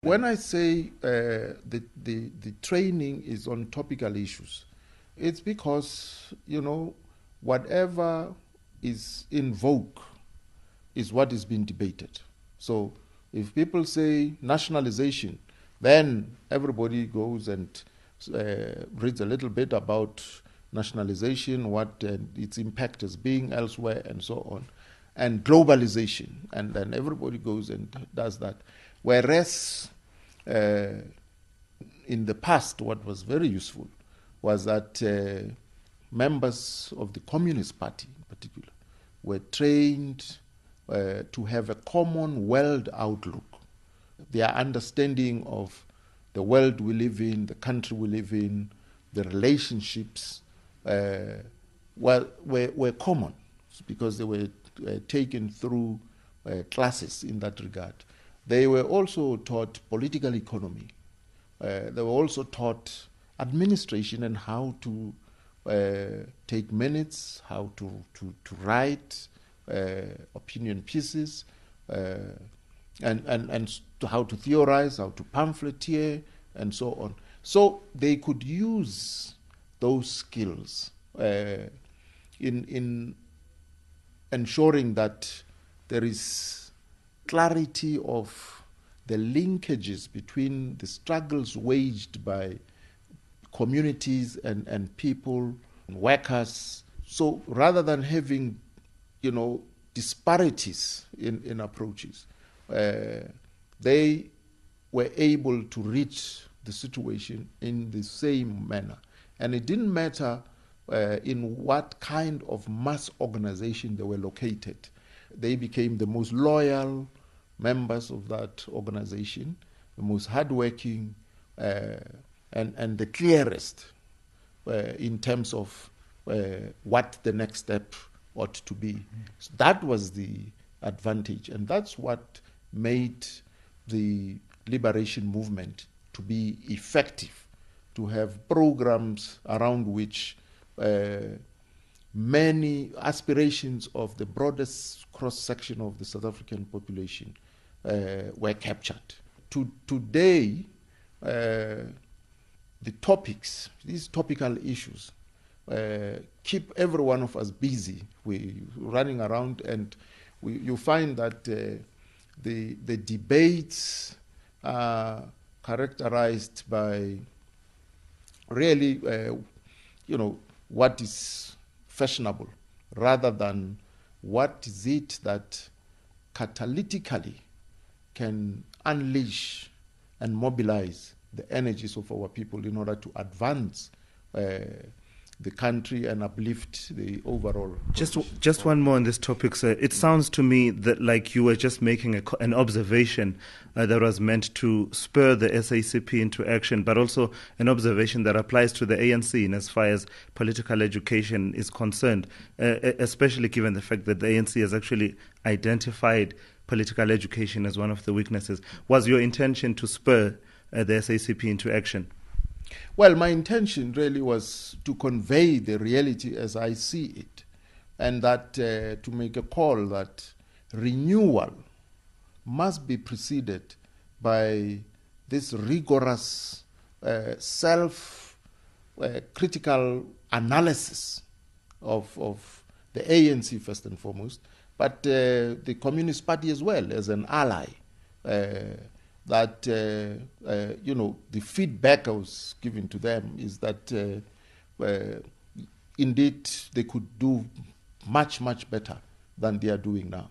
When I say the training is on topical issues, it's because, whatever is in vogue is what is being debated. So if people say nationalization, then everybody goes and reads a little bit about nationalization, what its impact is being elsewhere, and so on, and globalization, and then everybody goes and does that. Whereas in the past, what was very useful was that members of the Communist Party, in particular, were trained to have a common world outlook. Their understanding of the world we live in, the country we live in, the relationships were common because they were taken through classes in that regard. They were also taught political economy. They were also taught administration and how to take minutes, how to write opinion pieces, and how to theorize, how to pamphleteer, and so on. So they could use those skills in ensuring that there is clarity of the linkages between the struggles waged by communities and people, and workers. So rather than having, disparities in approaches, they were able to reach the situation in the same manner. And it didn't matter in what kind of mass organization they were located. They became the most loyal members of that organization, the most hardworking, and the clearest in terms of what the next step ought to be. So that was the advantage, and that's what made the liberation movement to be effective, to have programs around which many aspirations of the broadest cross-section of the South African population were captured. Today, the topics, these topical issues, keep every one of us busy. We're running around, and you find that the debates are characterized by really, what is fashionable, rather than what is it that catalytically can unleash and mobilize the energies of our people in order to advance the country and uplift the overall. Just one more on this topic, sir. It sounds to me that like you were just making an observation that was meant to spur the SACP into action, but also an observation that applies to the ANC in as far as political education is concerned, especially given the fact that the ANC has actually identified political education as one of the weaknesses. Was your intention to spur the SACP into action? Well, my intention really was to convey the reality as I see it, and that to make a call that renewal must be preceded by this rigorous self-critical analysis of the ANC first and foremost, but the Communist Party as well as an ally. That the feedback I was giving to them is that indeed they could do much, much better than they are doing now.